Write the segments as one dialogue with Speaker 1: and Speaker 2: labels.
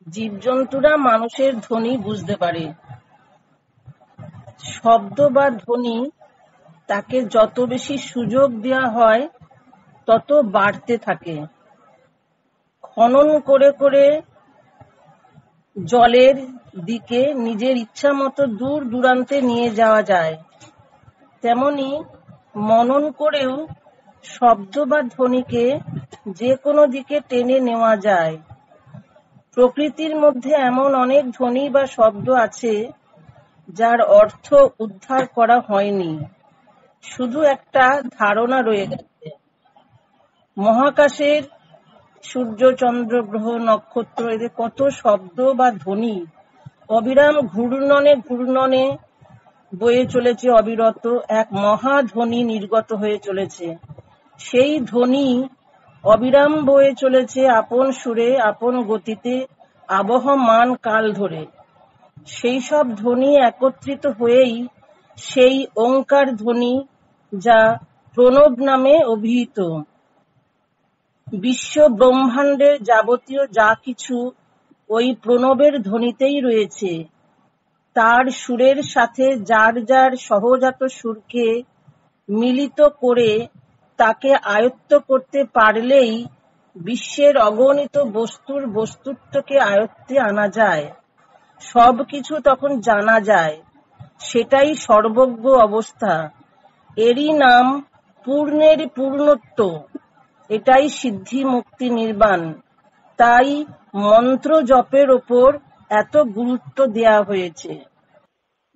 Speaker 1: জীবজন্তুরা মানুষের ধ্বনি বুঝতে পারে। শব্দ বা ধ্বনি তাকে যত বেশি সুযোগ দেওয়া হয় তত বাড়তে থাকে। খনন করে করে জলের দিকে নিজের ইচ্ছামতো দূর দূরান্তে নিয়ে যাওয়া যায়, তেমনি মনন করেও শব্দ বা ধ্বনিকে যে কোনো দিকে টেনে নেওয়া যায়। প্রকৃতির মধ্যে এমন অনেক ধ্বনি বা শব্দ আছে যার অর্থ উদ্ধার করা হয়নি, শুধু একটা ধারণা রয়ে গেছে। মহাকাশের সূর্য, চন্দ্র, গ্রহ, নক্ষত্র, এদের কত শব্দ বা ধ্বনি অবিরাম ঘূর্ণনে ঘূর্ণনে বয়ে চলেছে, অবিরত এক মহাধ্বনি নির্গত হয়ে চলেছে। সেই ধ্বনি অবিরাম বয়ে চলেছে আপন সুরে, আপন গতিতে, আবহমান কাল ধরে। সেই সব ধ্বনি একত্রিত হয়েই সেই ওঙ্কার ধ্বনি, যা প্রণব নামে অভিহিত। বিশ্ব ব্রহ্মাণ্ডের যাবতীয় যা কিছু ওই প্রণবের ধ্বনিতেই রয়েছে। তার সুরের সাথে যার যার সহজাত সুরকে মিলিত করে তাকে আয়ত্ত করতে পারলেই বিশ্বের অগণিত বস্তুর বস্তুত্বকে আয়ত্তে আনা যায়। সব কিছু তখন জানা যায়। সেটাই সর্বজ্ঞ অবস্থা। এরই নাম পূর্ণের পূর্ণত্ব। এটাই সিদ্ধি, মুক্তি, নির্বাণ। তাই মন্ত্র জপের ওপর এত গুরুত্ব দেয়া হয়েছে।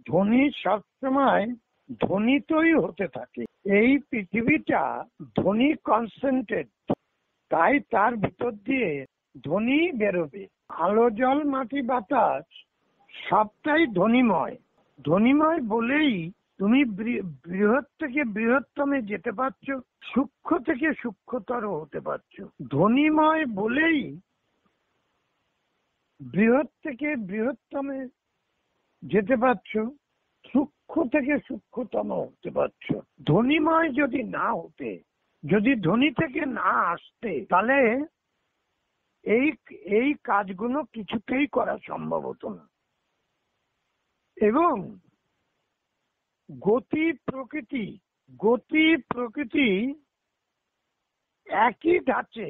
Speaker 2: ধ্বনি সবসময় ধ্বনিতই হতে থাকে। এই পৃথিবীটা ধ্বনি কনসেন্ট্রেট, তাই তার ভিতর দিয়ে ধ্বনি বেরোবে। আলো, জল, মাটি, বাতাস সবটাই ধ্বনিময়। ধ্বনিময় বলেই তুমি বৃহৎ থেকে বৃহত্তমে যেতে পারছো, সূক্ষ্ম থেকে সূক্ষ্মতর হতে পারছো। ধ্বনিময় বলেই বৃহৎ থেকে বৃহত্তমে যেতে পারছো, সূক্ষ্ম থেকে সূক্ষ্মতম হতে পারছো। ধ্বনিময় যদি না হতে, যদি ধ্বনি থেকে না আসতে, তাহলে এই কাজগুলো কিছুতেই করা সম্ভব হতো না। এবং গতি প্রকৃতি একই ধাঁচে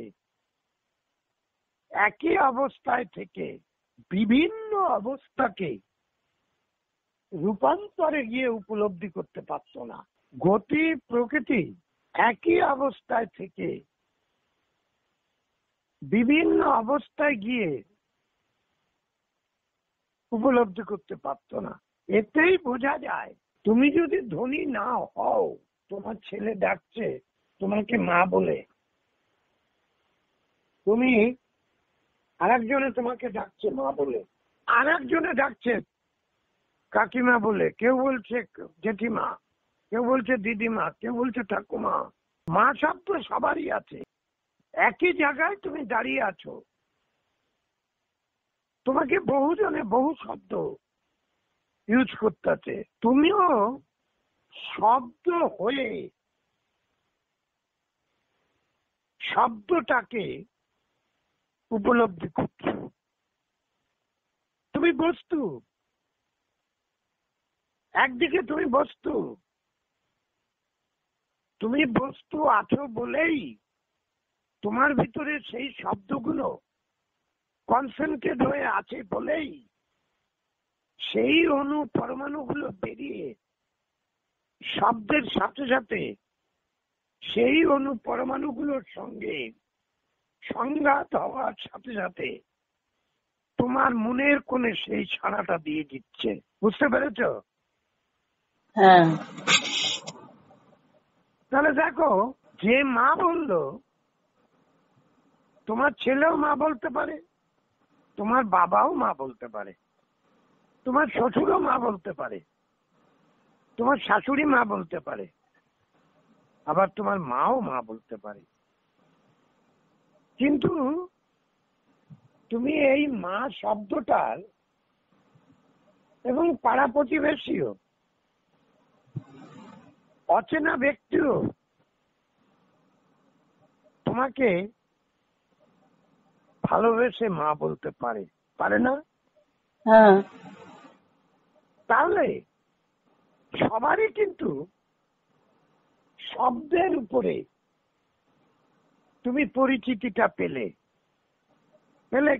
Speaker 2: একই অবস্থায় থেকে বিভিন্ন অবস্থাকে রূপান্তরে গিয়ে উপলব্ধি করতে পারত না। গতি প্রকৃতি একই অবস্থায় থেকে বিভিন্ন অবস্থায় গিয়ে উপলব্ধি করতে পারত না। এতেই বোঝা যায়, তুমি যদি ধনী না হও, তোমার ছেলে ডাকছে তোমাকে মা বলে, তুমি আরেকজনে তোমাকে ডাকছে মা বলে, আরেকজনে ডাকছে কাকিমা বলে, কেউ বলছে জেঠিমা, কেউ বলছে দিদিমা, কেউ বলছে ঠাকুমা। মা শব্দ সবারই আছে। একই জায়গায় তুমি দাঁড়িয়ে আছো, তোমাকে বহুজনে বহু শব্দ ইউজ করতেছে, তুমিও শব্দ হয়ে শব্দটাকে উপলব্ধি করছো। তুমি বস্তু, একদিকে তুমি বস্তু, তুমি বস্তু আছো বলেই তোমার ভিতরে সেই শব্দগুলো কনসেন্ট্রেট হয়ে আছে বলেই সেই অণু পরমাণুগুলো বেরিয়ে শব্দের সাথে সাথে সেই অণু পরমাণুগুলোর সঙ্গে সংঘাত হওয়ার সাথে সাথে তোমার মনের কোণে সেই ছাড়াটা দিয়ে দিচ্ছে। বুঝতে পেরেছ?
Speaker 1: হ্যাঁ।
Speaker 2: তাহলে দেখো, যে মা বললো, তোমার ছেলেও মা বলতে পারে, তোমার বাবাও মা বলতে পারে, তোমার শ্বশুরও মা বলতে পারে, তোমার শাশুড়ি মা বলতে পারে, আবার তোমার মাও মা বলতে পারে। কিন্তু তুমি এই মা শব্দটার এবং পাড়া প্রতিবেশীও, অচেনা ব্যক্তিও তোমাকে ভালোবেসে মা বলতে পারে। পারে না?
Speaker 1: হ্যাঁ।
Speaker 2: তাহলে সবারই কিন্তু শব্দের উপরে তুমি পরিচিতিটা পেলে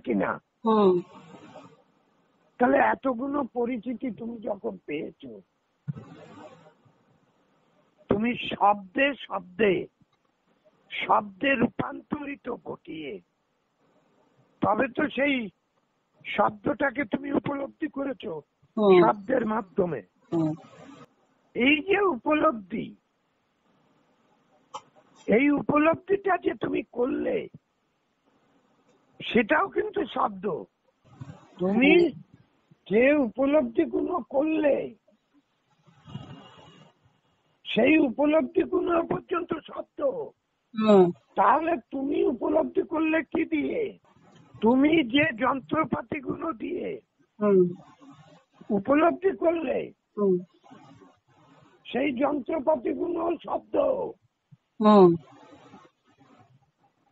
Speaker 2: কিনা? তাহলে এতগুলো পরিচিতি তুমি যখন পেয়েছো, তুমি শব্দে রূপান্তরিত ঘটিয়ে তবে তো সেই শব্দটাকে তুমি উপলব্ধি করেছো শব্দের মাধ্যমে। এই যে উপলব্ধি, এই উপলব্ধিটা যে তুমি করলে সেটাও কিন্তু শব্দ। তুমি যে উপলব্ধিগুলো করলে সেই উপলব্ধিগুলো পর্যন্ত শব্দ। তাহলে তুমি উপলব্ধি করলে কি দিয়ে? তুমি যে যন্ত্রপাতিগুলো দিয়ে উপলব্ধি করলে সেই যন্ত্রপাতিগুলো শব্দ।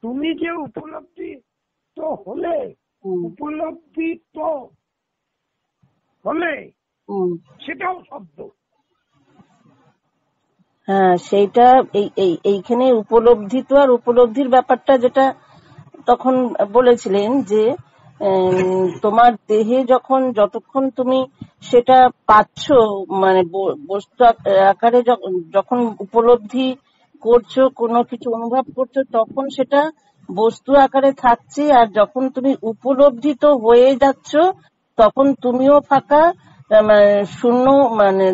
Speaker 2: তুমি যে উপলব্ধি তো হলে, উপলব্ধি তো হলে সেটাও শব্দ।
Speaker 1: হ্যাঁ, সেইটা এইখানে উপলব্ধি তো আর উপলব্ধির ব্যাপারটা যেটা তখন বলেছিলেন যে তোমার দেহে যতক্ষণ তুমি সেটা পাচ্ছ, মানে বস্তু আকারে যখন উপলব্ধি করছো, কোনো কিছু অনুভব করছো, তখন সেটা বস্তু আকারে থাকছে। আর যখন তুমি উপলব্ধিত হয়ে যাচ্ছ তখন তুমিও ফাঁকা, শূন্য, মানে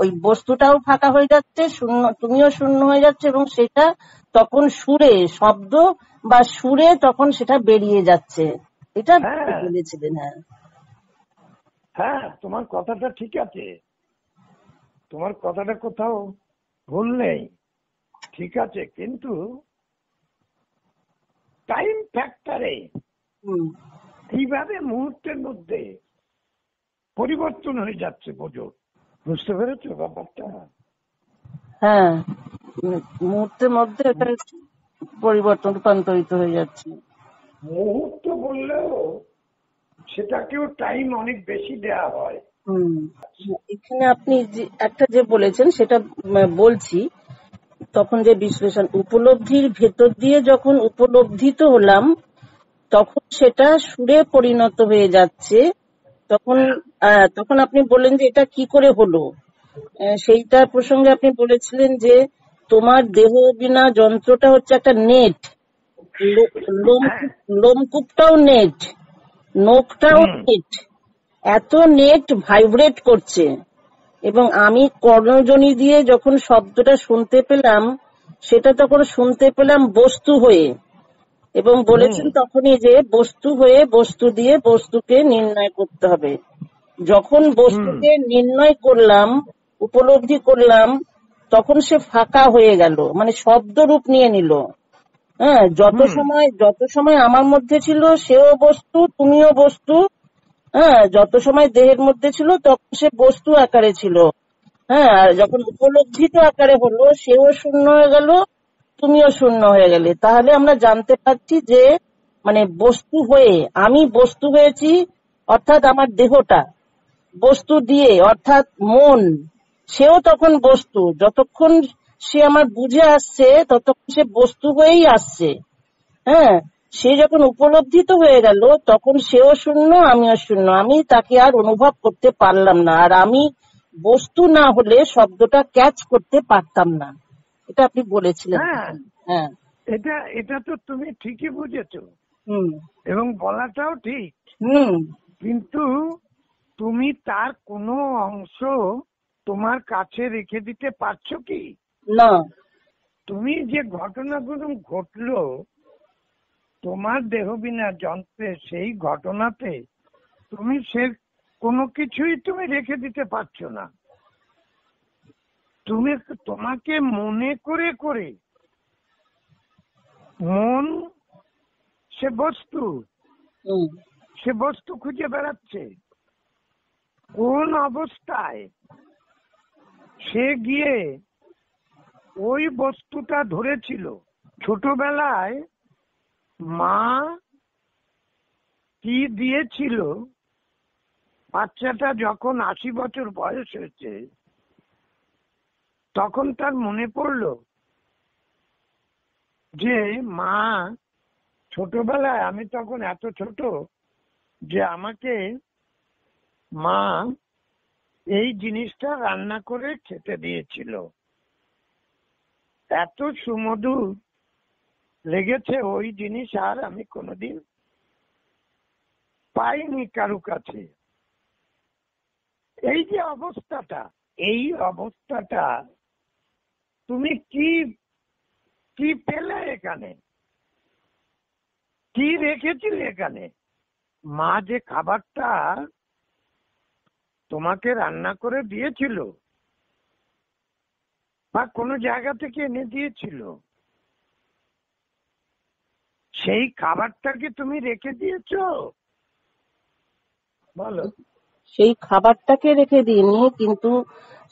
Speaker 1: ওই বস্তুটাও ফাঁকা হয়ে যাচ্ছে, শূন্য, তুমিও শূন্য হয়ে যাচ্ছে, এবং সেটা তখন শব্দ বা সুরে তখন সেটা বেরিয়ে যাচ্ছে। এটা বলেছিলেন।
Speaker 2: হ্যাঁ, তোমার কথাটা ঠিক আছে, তোমার কথাটা কোথাও ভুল নেই, ঠিক আছে। কিন্তু টাইম ফ্যাক্টরে কিভাবে মুহূর্তের মধ্যে পরিবর্তন হয়ে যাচ্ছে, বোঝো, বুঝতে পেরেছো ব্যাপারটা?
Speaker 1: হ্যাঁ, মুহূর্তের মধ্যে এটা পরিবর্তন, রূপান্তরিত হয়ে যাচ্ছে।
Speaker 2: মুহূর্ত বললেও সেটাকেও টাইম অনেক বেশি দেয়া হয়।
Speaker 1: এখানে আপনি একটা যে বলেছেন সেটা বলছি, তখন যে বিশ্লেষণ, উপলব্ধির ভেতর দিয়ে যখন উপলব্ধিত হলাম তখন সেটা সুরে পরিণত হয়ে যাচ্ছে। তখন আপনি বললেন যে এটা কি করে হলো, সেইটা প্রসঙ্গে আপনি বলেছিলেন যে তোমার দেহ বিনা যন্ত্রটা হচ্ছে একটা নেট, লোমকূপটাও নেট, নখটাও নেট, এত নেট ভাইব্রেট করছে। এবং আমি কর্ণজনি দিয়ে যখন শব্দটা শুনতে পেলাম, সেটা তখন শুনতে পেলাম বস্তু হয়ে, এবং বলেছেন তখনই যে বস্তু হয়ে বস্তু দিয়ে বস্তুকে নির্ণয় করতে হবে। যখন বস্তুকে নির্ণয় করলাম, উপলব্ধি করলাম, তখন সে ফাঁকা হয়ে গেল, মানে শব্দ রূপ নিয়ে নিল। হ্যাঁ, যত সময় আমার মধ্যে ছিল সেও বস্তু, তুমিও বস্তু। হ্যাঁ, যত সময় দেহের মধ্যে ছিল তখন সে বস্তু আকারে ছিল। হ্যাঁ, আর যখন উপলব্ধিত আকারে হলো সেও শূন্য হয়ে গেল, তুমিও শূন্য হয়ে গেলে। তাহলে আমরা জানতে পারছি যে মানে বস্তু হয়ে আমি বস্তু হয়েছি, অর্থাৎ আমার দেহটা বস্তু দিয়ে, অর্থাৎ মন, সেও তখন বস্তু। যতক্ষণ সে আমার বুঝে আসছে ততক্ষণ সে বস্তু হয়েই আসছে। হ্যাঁ, সে যখন উপলব্ধিত হয়ে গেল তখন সেও শূন্য, আমিও শূন্য, আমি তাকে আর অনুভব করতে পারলাম না। আর আমি বস্তু না হলে শব্দটা ক্যাচ করতে পারতাম না। এটা আপনি বলেছিলেন।
Speaker 2: হ্যাঁ, এটা তো তুমি ঠিকই বুঝেছো, এবং বলাটাও ঠিক। কিন্তু তুমি তার কোনো অংশ তোমার কাছে রেখে দিতে পারছো কি?
Speaker 1: না।
Speaker 2: তুমি যে ঘটনাগুলো ঘটলো তোমার দেহ বিনা যন্ত্রে, সেই ঘটনাতে তুমি সে কোনো কিছুই তুমি রেখে দিতে পারছো না। তোমাকে মনে করে করে, মন সে বস্তু খুঁজে বেড়াচ্ছে। কোন অবস্থায় সে গিয়ে ওই বস্তুটা ধরেছিল? ছোটবেলায় মা কি দিয়েছিল, বাচ্চাটা যখন 80 বছর বয়স হয়েছে তখন তার মনে পড়লো যে মা ছোটবেলায়, আমি তখন এত ছোট যে আমাকে মা এই জিনিসটা রান্না করে খেতে দিয়েছিল, এত সুমধুর লেগেছে ওই জিনিস আর আমি কোনোদিন পাইনি কারো কাছে। এই যে অবস্থাটা, এই অবস্থাটা তুমি কি কি পেলে এখানে, কি রেখেছিলে এখানে? মা যে খাবারটা তোমাকে রান্না করে দিয়েছিল বা কোনো জায়গা থেকে এনে দিয়েছিল, সেই খাবারটাকে তুমি রেখে দিয়েছো? বলো।
Speaker 1: সেই খাবারটাকে রেখে দিইনি, কিন্তু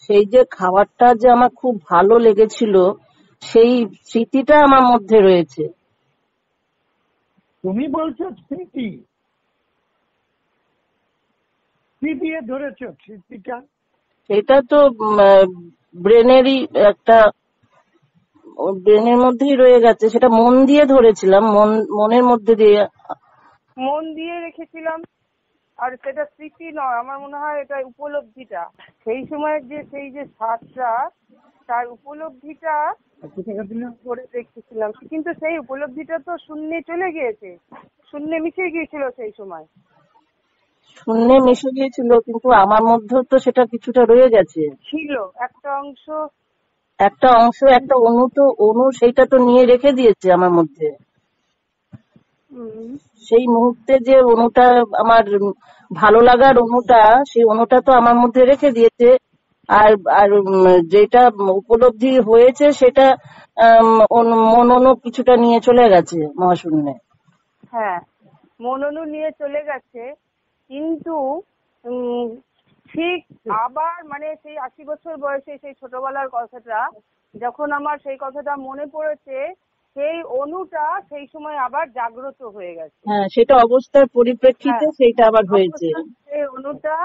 Speaker 1: সেই যে খাবারটা যে আমার খুব ভালো লেগেছিল সেই স্মৃতিটা আমার মধ্যে রয়েছে।
Speaker 2: তুমি বলছো স্মৃতি, কি দিয়ে ধরেছো স্মৃতিটা?
Speaker 1: সেটা তো ব্রেনেরই একটা, ব্রেনের মধ্যেই রয়ে গেছে, সেটা মন দিয়ে ধরেছিলাম, মনের মধ্যে দিয়ে।
Speaker 3: মন দিয়ে রেখেছিলাম, আর সেটা স্মৃতি নয়, আমার মনে হয় এটা উপলব্ধিটা। সেই সময়ের যে সেই যে স্বাদটা, তার উপলব্ধিটা ধরে রেখেছিলাম, কিন্তু সেই উপলব্ধিটা তো শূন্যে চলে গিয়েছে, শূন্যে মিশে গিয়েছিল সেই সময়।
Speaker 1: শূন্যে মিশে গিয়েছিল, কিন্তু আমার মধ্যে তো সেটা কিছুটা রয়ে গেছে।
Speaker 3: ছিল একটা অংশ,
Speaker 1: একটা অনু সেইটা তো নিয়ে রেখে দিয়েছে আমার মধ্যে। সেই মুহূর্তে যে অনুটা, আমার ভালো লাগার অনুটা, সেই অনুটা তো আমার মধ্যে রেখে দিয়েছে। আর আর যেটা উপলব্ধি হয়েছে সেটা মন অনু কিছুটা নিয়ে চলে গেছে মহাশূন্যে।
Speaker 3: হ্যাঁ, মননু নিয়ে চলে গেছে, কিন্তু ঠিক আবার মানে সেই 80 বছর বয়সে সেই ছোটবেলার কথাটা যখন আমার সেই কথাটা মনে পড়েছে, সেই অনুটা সেই সময় আবার জাগ্রত হয়ে গেছে।
Speaker 1: হ্যাঁ, সেটা অবস্থার পরিপ্রেক্ষিতে সেইটা আবার হয়েছে।
Speaker 3: সেই অনুটা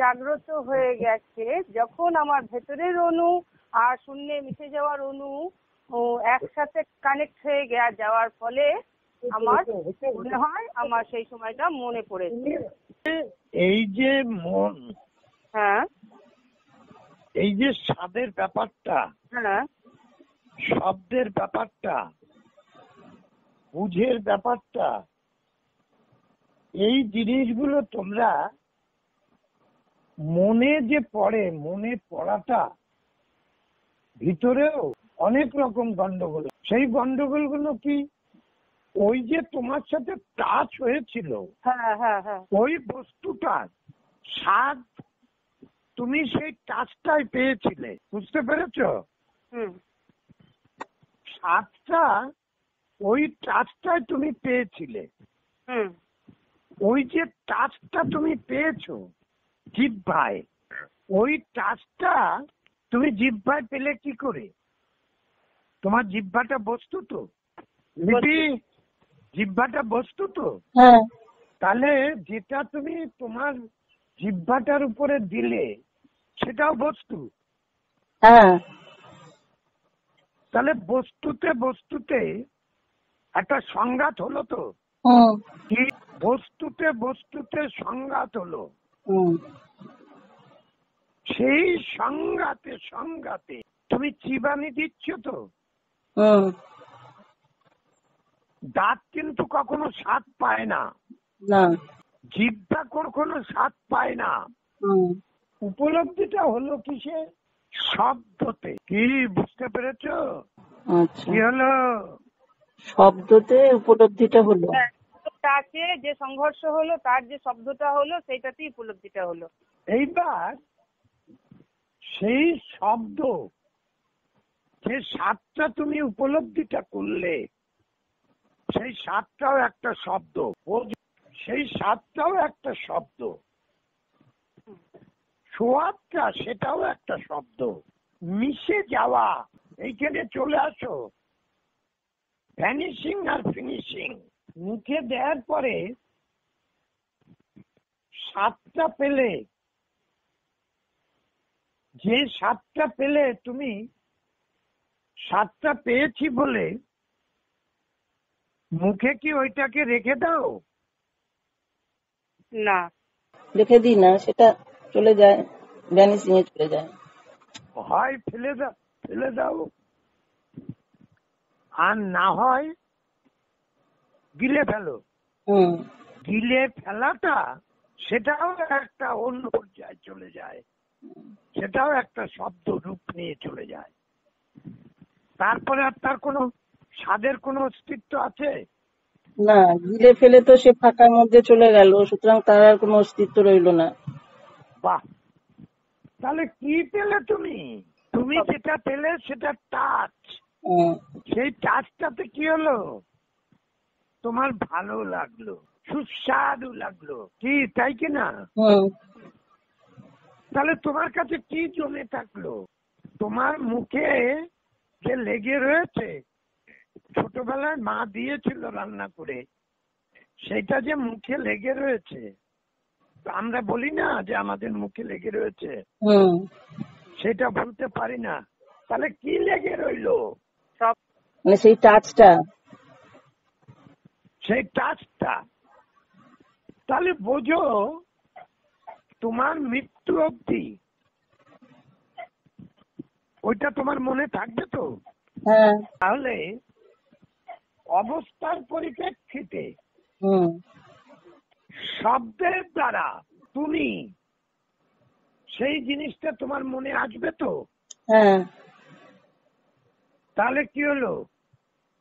Speaker 3: জাগ্রত হয়ে গেছে যখন আমার ভেতরের অনু আর শূন্যে মিশে যাওয়ার অনু একসাথে কানেক্ট হয়ে যাওয়ার ফলে আমার মনে হয় আমার সেই সময়টা মনে পড়েছে।
Speaker 2: এই যে মন,
Speaker 3: হ্যাঁ,
Speaker 2: এই যে স্বাদের ব্যাপারটা,
Speaker 3: হ্যাঁ,
Speaker 2: শব্দের ব্যাপারটা, বুঝের ব্যাপারটা, এই জিনিসগুলো তোমরা মনে যে পড়ে, মনে পড়াটা ভিতরেও অনেক রকম গন্ডগোল। সেই গন্ডগোল গুলো কি, ওই যে তোমার সাথে টাচ হয়েছিল,
Speaker 3: হ্যাঁ, হ্যাঁ, হ্যাঁ,
Speaker 2: ওই বস্তুটার স্বাদ তুমি সেই টাচটাই পেয়েছিলে, বুঝতে পেরেছো? স্বাদটা ওই টাচটাই তুমি পেয়েছিলে। ওই যে টাচটা তুমি পেয়েছো জিহ্বায়, ওই টাচটা তুমি জিহ্বায় পেলে কি করে? তোমার জিহ্বাটা বস্তু তো, লিপি, জিহ্বাটা বস্তু তো।
Speaker 1: হ্যাঁ,
Speaker 2: তাহলে যেটা তুমি তোমার জিহ্বাটার উপরে দিলে সেটাও বস্তু।
Speaker 1: হ্যাঁ,
Speaker 2: তাহলে বস্তুতে একটা সংঘাত হলো তো। কি বস্তুতে সংঘাত হলো, সেই সংঘাতে তুমি চিবানি দিচ্ছ তো। দাঁত কিন্তু কখনো স্বাদ পায় না, জিহ্বা কখনো স্বাদ পায় না। উপলব্ধিটা হলো কিসে? শব্দতে। কি বুঝতে পেরেছো? কি হলো?
Speaker 1: শব্দতে উপলব্ধিটা হলো।
Speaker 3: টাচে যে সংঘর্ষ হলো, তার যে শব্দটা হলো, সেইটাতেই উপলব্ধিটা হলো।
Speaker 2: এইবার সেই শব্দ, যে স্বাদটা তুমি উপলব্ধিটা করলে, সেই স্বাদটাও একটা শব্দ। সেই স্বাদটাও একটা শব্দ, সোয়াদটা সেটাও একটা শব্দ। মিশে যাওয়া, এইখানে চলে আসো। ভ্যানিশিং আর ফিনিশিং মুখে দেওয়ার পরে স্বাদটা পেলে, যে স্বাদটা পেলে তুমি স্বাদটা পেয়েছি বলে মুখে কি ওইটাকে রেখে দাও?
Speaker 3: না।
Speaker 1: রেখে দিই না, সেটা চলে যায়, ভ্যানিসিং এ চলে যায়।
Speaker 2: হয় ফেলে দাও, আর না হয় গিলে ফেলো। গিলে ফেলাটা সেটাও একটা অন্য পর্যায়ে চলে যায়, সেটাও একটা শব্দ রূপ নিয়ে চলে যায়। তারপরে আর তার কোনো স্বাদের কোনো অস্তিত্ব আছে?
Speaker 1: না, গিলে ফেলে তো সে ফাঁকার মধ্যে চলে গেল, সুতরাং তার আর কোনো অস্তিত্ব রইল না।
Speaker 2: বাহ, তাহলে কি পেলে তুমি? তুমি যেটা পেলে সেটা টাচ। সেই টাচটাতে কি হলো? তোমার ভালো লাগলো, সুস্বাদু লাগলো, কি তাই কিনা? তাহলে তোমার কাছে কি জমে থাকলো? তোমার মুখে যে লেগে রয়েছে, ছোটবেলায় মা দিয়েছিল রান্না করে, সেটা যে মুখে লেগে রয়েছে, আমরা বলি না যে আমাদের মুখে লেগে রয়েছে, সেটা বলতে পারি না। তাহলে কি লেগে রইলো?
Speaker 3: সব
Speaker 1: মানে সেই টাচটা,
Speaker 2: সেই টাচটা। তাহলে বোঝো তোমার মৃত্যু অবধি ওইটা তোমার মনে থাকবে তো?
Speaker 1: হ্যাঁ।
Speaker 2: তাহলে অবস্থার পরিপ্রেক্ষিতে শব্দের দ্বারা তুমি সেই জিনিসটা তোমার মনে আসবে তো?
Speaker 1: হ্যাঁ।
Speaker 2: তাহলে কি হলো?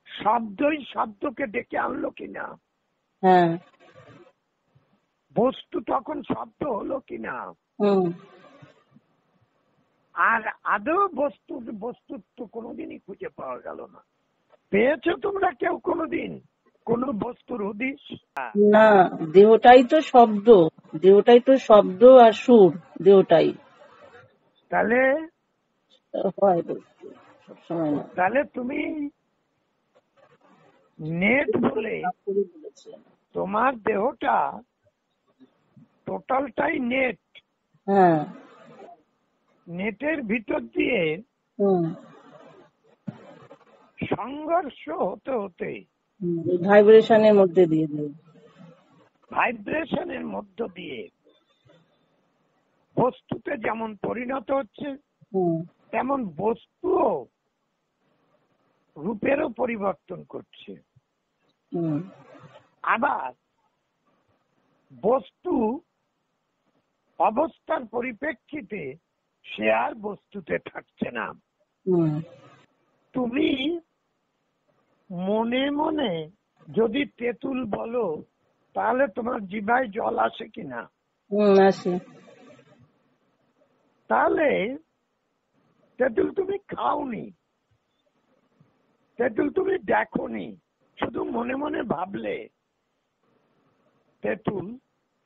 Speaker 2: শব্দই শব্দকে ডেকে আনলো কিনা?
Speaker 1: হ্যাঁ।
Speaker 2: বস্তু তখন শব্দ হলো কিনা? আর আদৌ বস্তুত্ব কোনোদিনই খুঁজে পাওয়া গেল না। পেয়েছো তোমরা কেউ কোনোদিন কোন বস্তুর হদিস?
Speaker 1: না, দেহটাই তো শব্দ, দেহটাই তো শব্দ আর সুর, দেহটাই।
Speaker 2: তাহলে
Speaker 1: হয় বস্তু সবসময় না।
Speaker 2: তাহলে তুমি নেট বলে তোমার দেহটা টোটালটাই নেট।
Speaker 1: হ্যাঁ।
Speaker 2: নেটের ভিতর দিয়ে সংঘর্ষ হতে হতে
Speaker 1: ভাইব্রেশনের মধ্যে দিয়ে
Speaker 2: ভাইব্রেশনের মধ্য দিয়ে বস্তুতে যেমন পরিণত হচ্ছে, তেমন বস্তুও রূপেরও পরিবর্তন করছে। আবার বস্তু অবস্থার পরিপ্রেক্ষিতে সে আর বস্তুতে থাকছে না। তুমি মনে মনে যদি তেঁতুল বলো, তাহলে তোমার জিভায় জল আসে কিনা?
Speaker 1: আসে।
Speaker 2: তাহলে তেঁতুল তুমি খাওনি, তেঁতুল তুমি দেখোনি, শুধু মনে মনে ভাবলে তেঁতুল,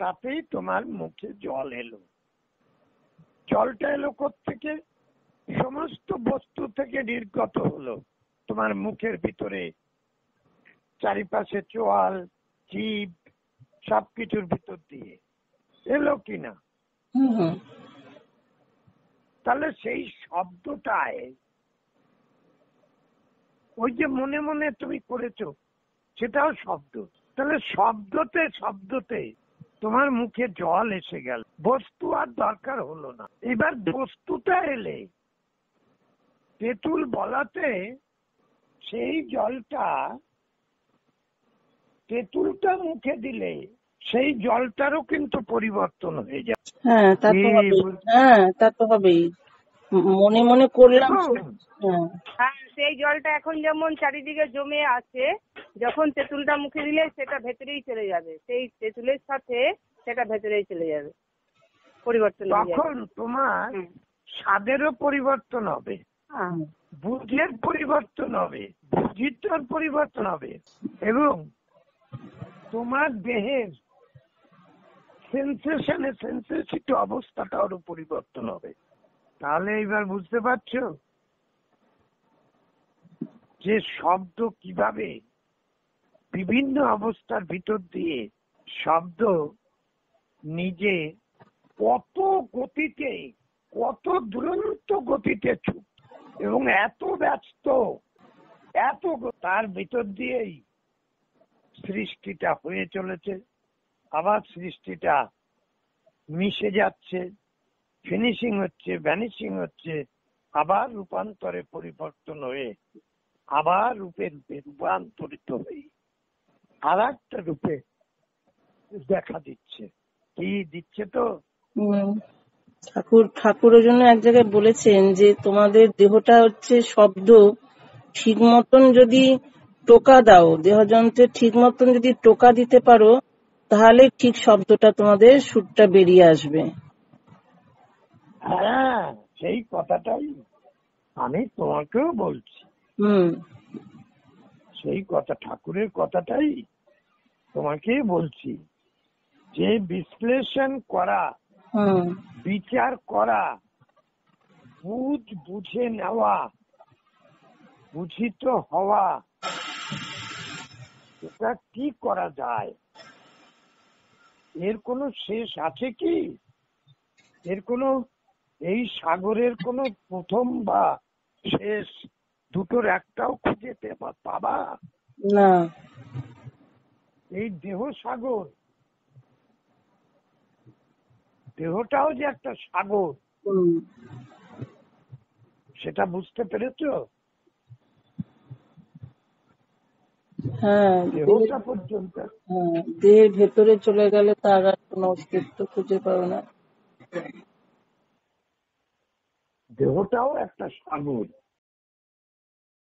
Speaker 2: তাতেই তোমার মুখে জল এলো। জলটা এলো কোত্থেকে? সমস্ত বস্তু থেকে নির্গত হলো তোমার মুখের ভিতরে, চারিপাশে চোয়াল, জিভ, সবকিছুর ভিতর দিয়ে এলো কিনা? তাহলে সেই শব্দটায়, ওই যে মনে মনে তুমি করেছো, সেটাও শব্দ। তাহলে শব্দতে তোমার মুখে জল এসে গেল, বস্তু আর দরকার হলো না। এবার বস্তুটা এলে, তেঁতুল বলাতে সেই জলটা, তেঁতুলটা মুখে দিলে সেই জলটারও কিন্তু পরিবর্তন হয়ে যায়।
Speaker 1: হ্যাঁ, তা তো হবে। হ্যাঁ, তা তো হবেই। মনে মনে করলাম।
Speaker 3: হ্যাঁ, সেই জলটা এখন যেমন চারিদিকে জমে আছে, যখন তেঁতুলটা মুখে দিলে সেটা ভেতরেই চলে যাবে, সেই তেঁতুলের সাথে সেটা ভেতরেই চলে যাবে, পরিবর্তন হয়ে যাবে।
Speaker 2: তখন তোমার স্বাদেরও পরিবর্তন হবে, বুঝের পরিবর্তন হবে, বুঝিটার পরিবর্তন হবে, এবং তোমার দেহের সেন্সেশিটি অবস্থাটারও পরিবর্তন হবে। তাহলে এবার বুঝতে পারছো যে শব্দ কিভাবে বিভিন্ন অবস্থার ভিতর দিয়ে শব্দ নিজে কত গতিতে, কত দুরন্ত গতিতে ছুট এবং এত ব্যস্ত, তার ভিতর দিয়েই সৃষ্টিটা হয়ে চলেছে। আবার সৃষ্টিটা মিশে যাচ্ছে, ফিনিশিং হচ্ছে, ভ্যানিশিং হচ্ছে, আবার রূপান্তরে পরিবর্তন হয়ে আবার রূপে রূপে রূপান্তরিত হয়ে আর একটা রূপে দেখা দিচ্ছে। কি দিচ্ছে তো
Speaker 1: ঠাকুরের জন্য এক জায়গায় বলেছেন যে তোমাদের দেহটা হচ্ছে শব্দ, ঠিক মতন যদি টোকা দাও, দেহযন্ত্রে ঠিক মতন যদি টোকা দিতে পারো, তাহলে ঠিক শব্দটা তোমাদের সুরটা বেরিয়ে আসবে।
Speaker 2: হ্যাঁ, সেই কথাটাই আমি তোমাকেও বলছি। সেই কথা, ঠাকুরের কথাটাই তোমাকে বলছি, যে বিশ্লেষণ করা, বিচার করা, বুঝে নেওয়া, বুঝিত হওয়া, এটা কি করা যায়? এর কোনো শেষ আছে কি? এর কোনো, এই সাগরের কোনো প্রথম বা শেষ দুটোর একটাও খুঁজে পাবা
Speaker 1: না।
Speaker 2: এই দেহ সাগর, দেহটাও যে একটা সাগর, সেটা বুঝতে পেরেছো?
Speaker 1: হ্যাঁ,
Speaker 2: দেহটা পর্যন্ত,
Speaker 1: দেহের ভেতরে চলে গেলে তার আর কোনো অস্তিত্ব খুঁজে পাবে না।
Speaker 2: দেহটাও একটা সাগর।